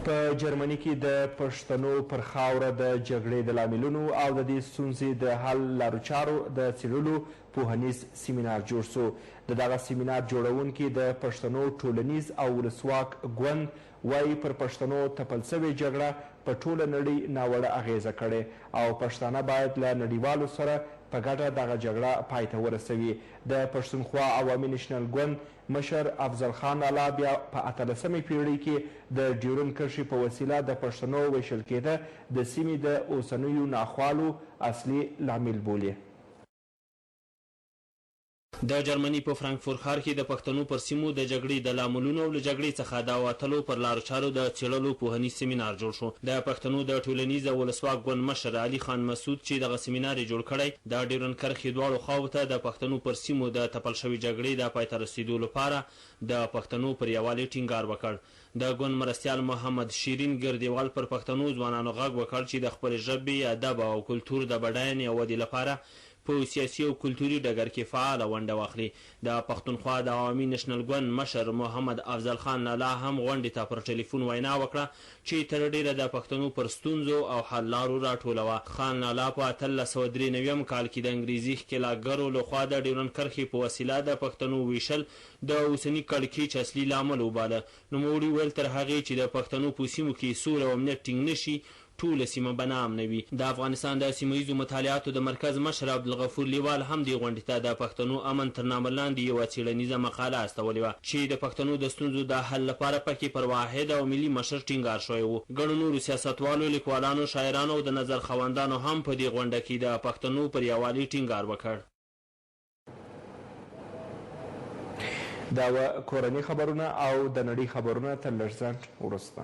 په جرمني کې د پښتنو پر خاوره د جګړې د لاملونو او د دې ستونزې د حل لارو چارو د څېړلو پوهنیز سیمینار جوړ سو. د دغه سیمینار جوړونکي د پښتنو ټولنیز او ولسواک ګوند وایي پر پښتنو تپل سوې جګړه په ټوله نړۍ ناوړه اغیزه کړې او پښتانه باید له نړیوالو سره په ګډه دغه جګړه پای ته ورسوي. د پښتونخوا عوامي نیشنل ګوند مشر افضل خان لالا بیا په 18مې پیړۍ کې د ډیورنډ کرښې په وسیله د پښتنو ویشل کېده د سیمې د اوسنیو ناخوالو اصلي لامل بولي. د جرمني په فرانکفورت ښار کې د پښتنو پر سیمو د جګړې د لاملونو او له جګړې څخه د وتلو پر لارو چارو د څېړلو پوهنیز سیمینار جوړ شو. د پښتنو د ټولنیز او ولسواک ګوند مشر علي خان مسعود چې دغه سیمینار یې جوړ کړی د ډیورنډ کرښې دواړو خواو ته د پښتنو پر سیمو د تپل شوې جګړې د پای ته رسېدو لپاره د پښتنو پر یووالي ټینګار وکړ. د ګوند مرستیال محمد شیرین ګردیوال پر پښتنو ځوانانو غږ وکړ چې د خپلې ژبې، ادب او کلتور د بډاینې او ودې لپاره په سیاسي او کلتوري ډګر کې فعاله ونډه واخلي. د پښتونخوا د عوامي نشنل ګوند مشر محمد افضل خان لالا هم غونډې ته پر ټلیفون وینا وکړه چې تر ډیره د پښتنو پر ستونزو او حل لارو راټولوه. خان لالا په 1893 کال کې د انګریزي ښکېلاکګرو لخوا د ډیورنډ کرښې په وسیله د پښتنو ویشل د اوسني کړکېچ اصلي لامل وباله. نوموړي ویل تر هغې چې د پښتنو په سیمو کې سوله او امنیت ټینګ نشي ټوله سیمه به ناامنه وي. د افغانستان د سیمه ییزو مطالعاتو د مرکز مشر عبدالغفور لیوال هم دې غونډې ته د پښتنو امن تر نامه لاندې یوه څېړنیزه مقاله استولې وه چې د پښتنو د ستونزو د حل لپاره پکې پر واحد او ملي مشر ټینګار شوی و. ګڼو نورو سیاستوالو، لیکوالانو، شاعرانو او د نظر خوندانو هم په دې غونډه کې د پښتنو پر یووالي ټینګار وکړ. دا وه کورني خبرونه او د نړۍ خبرونه تر لږ ځنډ وروسته.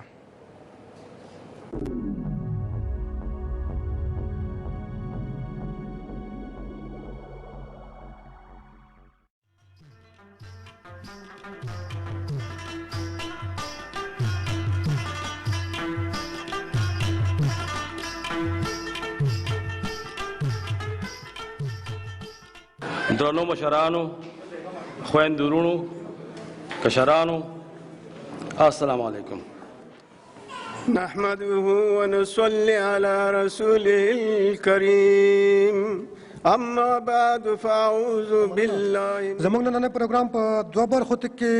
درنو مشرانو، خویندو ورونو، کشرانو، السلام علیکم. نحمده ونصلي على رسوله الكريم اما بعد فاعوذ بالله. زموږ نننی پروګرام په دوه برخو کې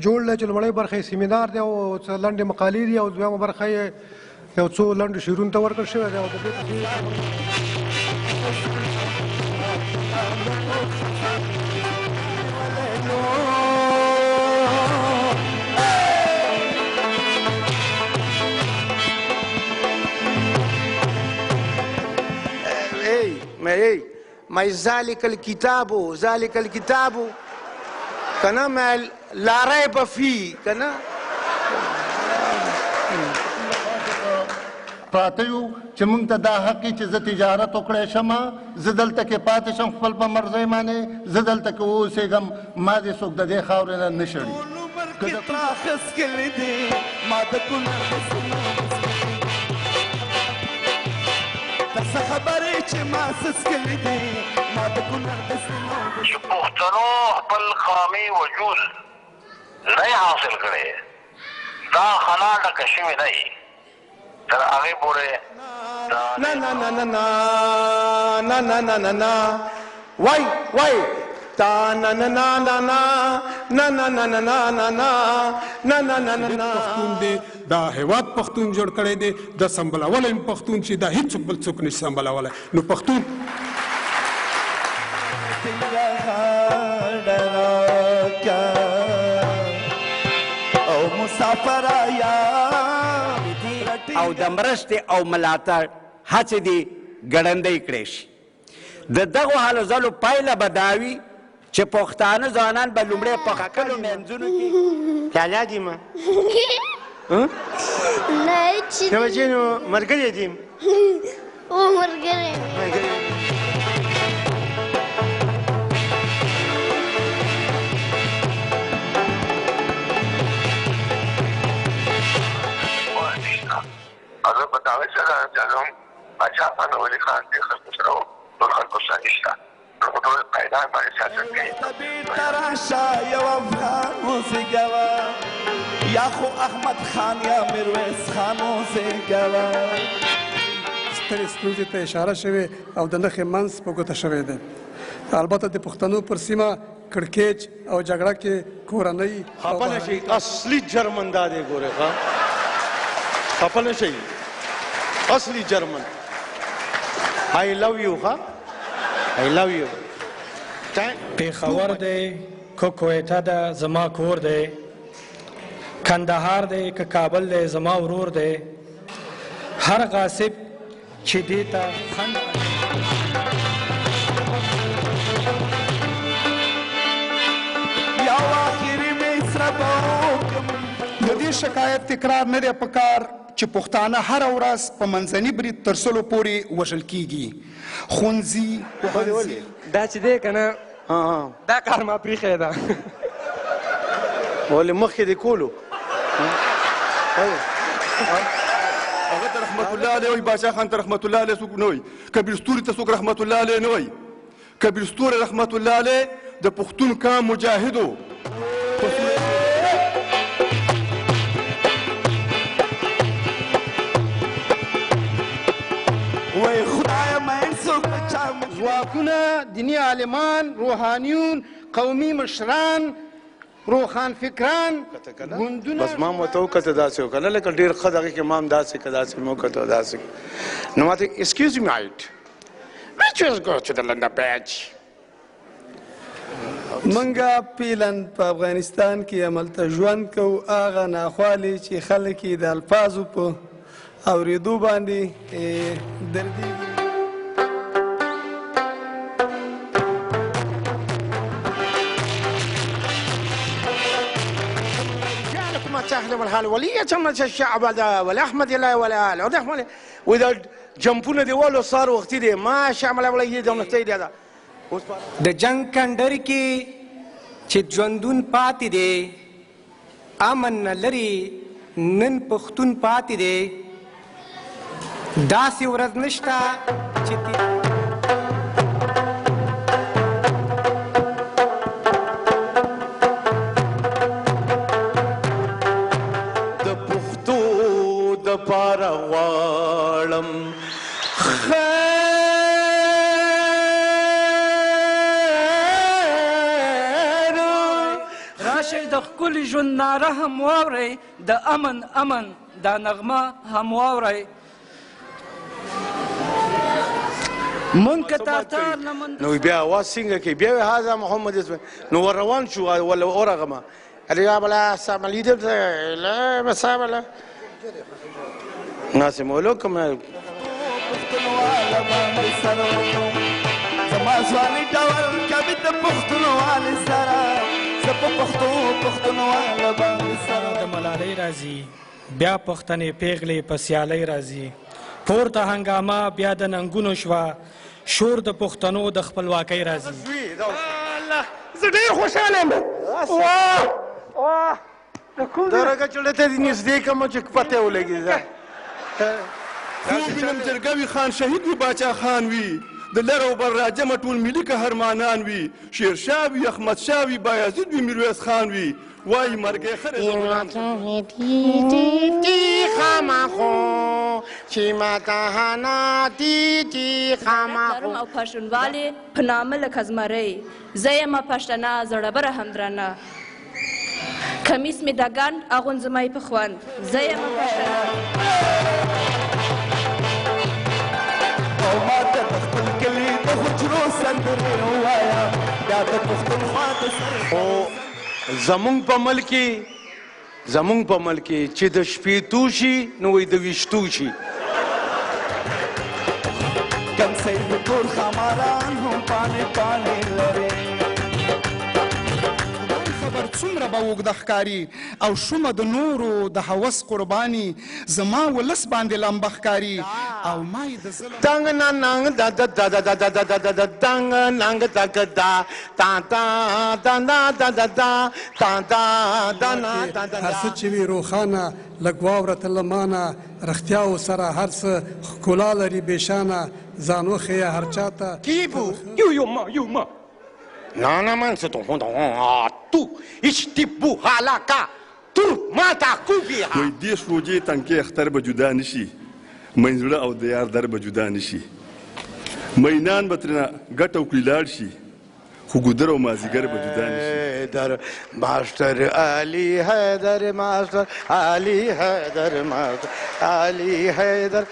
جوړ دی چې لومړۍ برخه یې سیمینار دی او څه لنډې مقالې دي او دویمه برخه یې یو څو لنډو شعرونو ته ورکړل شوی دی او د دې ما ذلك الكتاب كنا ما لا ريب فيه كنا پاتیو چې مونږ ته دا حق چې زه تجارت وکړی شم، زه دلته کې پاتې شم خپل په مرضۍ باندې، زه دلته کې واوسېږم، ما دې څوک د دې خاورې نه نه شړي. چې پښتنو خپل قامي وجود نه حاصل کړی، دا خلا ډکه شوې نه وي تر هغې پورې نه نه نه نه نه نه نه نه نه وای وای تا نه نه نه نه نه نه نه نه نه نه نه نه نه نه نه پښتون دی، دا هیواد پښتون جوړ کړی دی، د سمبلولی پښتون چې دا هیڅوک بل څوک نشي سمبلولی. نو پښتون او د مرستې او ملاتړ هڅې دې ګړندۍ کړی شي. د دغو هلو ځلو پایله به دا وي چې پښتانه ځوانان به لومړی په خپلو منځونو کې کالا دي ما ته بچې نو ملګری دي ملګری زه په دعوې سره جانم باچا خان او علي خان دې خلکو سره وو، ټول خلکو سره نشته، نو ټول قاعدان باندې سیاست کوي. یا خو احمد خان یا میرویس خان و زیږوه. سترې ستونزې ته اشاره شوې او د نښې منځ په ګوته شوی دی. البته د پښتنو پر سیمه کړکېچ او جګړه کې کورنۍ خفه نه شئ، اصلي جرمن دا دی. ګورئ خفه نه شئ، اصلي جرمن. I love you ها، I love you. پیښور دی که کویټه ده زما کور دی، کندهار دی که کابل دی زما ورور دی. هر غاصب چې دې ته خند یو آخري مصره به وکړم. د دې شکایت تکرار نه دی پکار چې پښتانه هره ورځ په منځني برید تر سلو پورې وژل کیږي. ښوونځي دا چې دی که نه دا کار ما پرېښی ده. ولې مخکې دې کولو؟ هغه ته رحمت الله علیه وایي، باچا خان ته رحمت الله علیه څوک نه وایي، کبیر ستوري ته څوک رحمت الله علیه نه وایي. کبیر ستوري رحمت الله علیه د پښتون قام مجاهد و. ځواکونه، دیني عالمان، روحانیون، قومي مشران، روښان فکران، ګوندونه. بس ما ورته وکتل داسې وکړه لکه ډېر ښه دغه کې ما هم داسې که داسې مې وکتل داسې. نو ما ته excuse me mate, let's just go to the London beach. منګه پیلن په افغانستان کې عملته ژوند کوو، هغه ناخوالې چې خلک یې د الفاظو په اورېدو باندې دردېږي. سهل والحال ولي تمت الشعب والاحمد الله ولا ال ودحمل واذا جنبونه دیوالو سار وخت دی ما شامل ولا دونه تی دی دا د جنگ کندر کې چې ژوندون پاتې دی، امن لري نن پښتون پاتې دی. داسې ورځ نشته چې پاره غواړم خیر راشئ د ښکلي ژوند ناره هم واورئ، د امن امن دا نغمه هم واورئ. مونږ که تاتار نو بیا اواز څنګه کوي؟ بیا هذا محمد اسمه نو ور روان شو ولا ورغمه الیا بلا ساملی دې لا مسابله ناس مولوکم پښتونواله باندې سره وکړم زما ځواني ډول کوي د پښتونوالې سره زه په پښتونواله باندې سره. د ملالۍ راځي بیا پښتنې پیغلې په سیالۍ راځي، پورته هنګامه بیا د ننګونو شوه، شور د پښتنو د خپلواکۍ راځي. زه ډېر خوشحاله یم. درګه چړته دې نږدې کوم چې پته ولګي. خوب وینم جرګه وي، خان شهید وي، باچا خان وي، د لر او بر راجمه ټول ملي قهرمانان وي، شیرشاه وي، احمد شاه وي، بایزید وي، میرویس خان وي. وای مرګې خره خامخو چې ماته هانا تی خامخو او پښتونوالې په نامه لکه زمری، زه یم پښتنه زړبره هم درنه، کمیس مې د ګنډ اغوند زما یې په خوند، زه یم پښتنه. او ما ته د خپل کلي د حجرو سندرې ووایه بیا د پښتونخوا د خو زمونږ په ملک کې چې د شپېتو شي نو وایي د ویشتو شي. کم سید ټول خماران هم پانې پانې لري. خبر څومره به اوږده ښکاري او شومه د نورو د هوس قرباني زما ولس باندې لمبه ښکاري او ما یې د ظلم دنګ ننګ دا دا دا دا دا دا دا دا دا دنګ ننګ دا دا تا تا دا دا دا دا دا تا تا دا دا دا هر څه چې وي روښانه لږ واوره ته له مانه، رښتیاو سره هر څه ښکلا لري بېشانه، ځان وښیه هر چاته. یو نانا من se confundă tu ești tipul halaka turma ما تحكم فيها. وای دې شروجې تنکې اختر به جدا نشي منځ زړه او د یار در به جدا نشي مینان به ترېنه ګټه وکړي لاړ شي خو ګودر او مازدیګر به جدا نشي. حیدر ماسټر علي حیدر ماسټر علي حیدر ماسټر علي حیدر